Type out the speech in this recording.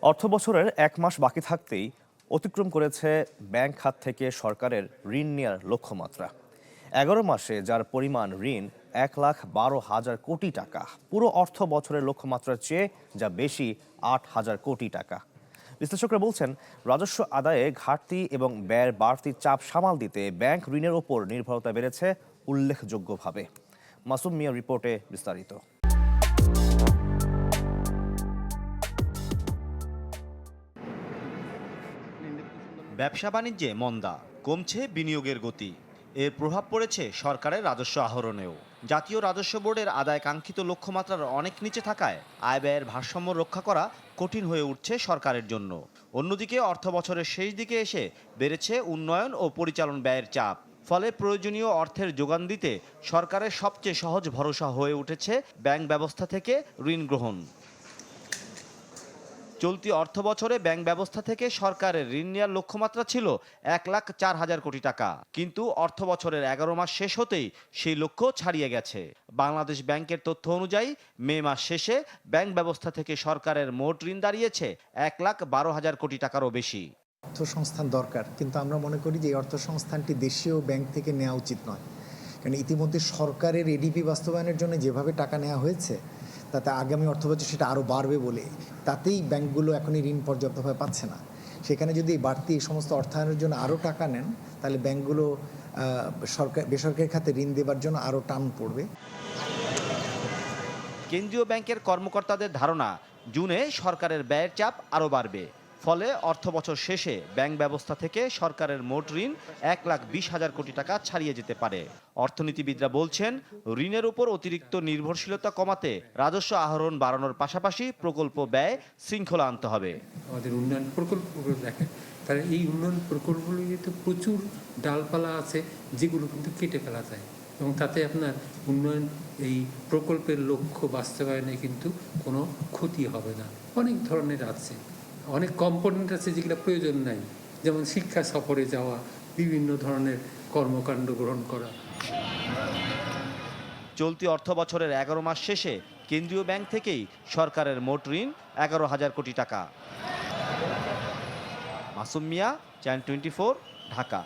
অর্থবছরের ১ মাস বাকি থাকতেই অতিক্রম করেছে ব্যাংক খাত থেকে সরকারের ঋণ নেওয়ার লক্ষ্যমাত্রা। ১১ মাসে যার পরিমাণ ঋণ ১,১২,০০০ কোটি টাকা, পুরো অর্থ বছরের লক্ষ্যমাত্রার চেয়ে যা বেশি ৮,০০০ কোটি টাকা। বিশ্লেষকরা বলছেন, রাজস্ব আদায়ে ঘাটতি এবং ব্যয়ের বাড়তি চাপ সামাল দিতে ব্যাংক ঋণের ওপর নির্ভরতা বেড়েছে উল্লেখযোগ্যভাবে। মাসুম মিয়া রিপোর্টে বিস্তারিত। ব্যবসা বাণিজ্যে মন্দা, কমছে বিনিয়োগের গতি। এর প্রভাব পড়েছে সরকারের রাজস্ব আহরণেও। জাতীয় রাজস্ব বোর্ডের আদায় কাঙ্ক্ষিত লক্ষ্যমাত্রার অনেক নিচে থাকায় আয় ব্যয়ের ভারসাম্য রক্ষা করা কঠিন হয়ে উঠছে সরকারের জন্য। অন্যদিকে অর্থবছরের শেষ দিকে এসে বেড়েছে উন্নয়ন ও পরিচালন ব্যয়ের চাপ। ফলে প্রয়োজনীয় অর্থের যোগান দিতে সরকারের সবচেয়ে সহজ ভরসা হয়ে উঠেছে ব্যাংক ব্যবস্থা থেকে ঋণ গ্রহণ। চলতি অর্থবছরে ব্যাংক ব্যবস্থা থেকে সরকারের ঋণ নেওয়ার লক্ষ্যমাত্রা ছিল ১,০৪,০০০ কোটি টাকা, কিন্তু অর্থবছরের ১১ মাস শেষ হতেই সেই লক্ষ্য ছাড়িয়ে গেছে। বাংলাদেশ ব্যাংকের তথ্য অনুযায়ী মে মাস শেষে ব্যাংক ব্যবস্থা থেকে সরকারের মোট ঋণ দাঁড়িয়েছে ১,১২,০০০ কোটি টাকারও বেশি। অর্থসংস্থান দরকার, কিন্তু আমরা মনে করি যে এই অর্থসংস্থানটি দেশীয় ব্যাংক থেকে নেওয়া উচিত নয়। কারণ ইতিমধ্যে সরকারের এডিপি বাস্তবায়নের জন্য যেভাবে টাকা নেওয়া হয়েছে, তাতে আগামী অর্থবছর সেটা আরও বাড়বে বলে, তাতেই ব্যাংকগুলো এখনই ঋণ পর্যাপ্তভাবে পাচ্ছে না। সেখানে যদি বাড়তি এই সমস্ত অর্থায়নের জন্য আরও টাকা নেন, তাহলে ব্যাংকগুলো বেসরকারি খাতে ঋণ দেওয়ার জন্য আরও টান পড়বে। কেন্দ্রীয় ব্যাংকের কর্মকর্তাদের ধারণা, জুনে সরকারের ব্যয়ের চাপ আরও বাড়বে। ফলে অর্থবছর শেষে ব্যাংক ব্যবস্থা থেকে সরকারের মোট ঋণ ১,২০,০০০ কোটি টাকা ছাড়িয়ে যেতে পারে। অর্থনীতিবিদরা বলছেন, ঋণের উপর অতিরিক্ত নির্ভরশীলতা কমাতে রাজস্ব আহরণ বাড়ানোর পাশাপাশি প্রকল্প ব্যয় শৃঙ্খলা আনতে হবে। আমাদের উন্নয়ন প্রকল্পগুলো দেখেন, তাহলে এই উন্নয়ন প্রকল্পগুলিতে প্রচুর ডালপালা আছে যেগুলো কিন্তু কেটে ফেলা যায়, এবং তাতে আপনার উন্নয়ন এই প্রকল্পের লক্ষ্য বাস্তবায়নে কিন্তু কোনো ক্ষতি হবে না। অনেক ধরনের আছে, অনেক কম্পোনেন্ট আছে যেগুলো প্রয়োজন নাই, যেমন শিক্ষা সফরে যাওয়া, বিভিন্ন ধরনের কর্মকাণ্ড গ্রহণ করা। চলতি অর্থ বছরের ১১ মাস শেষে কেন্দ্রীয় ব্যাংক থেকেই সরকারের মোট ঋণ ১১,০০০ কোটি টাকা। মাসুম মিয়া, চ্যানেল 24, ঢাকা।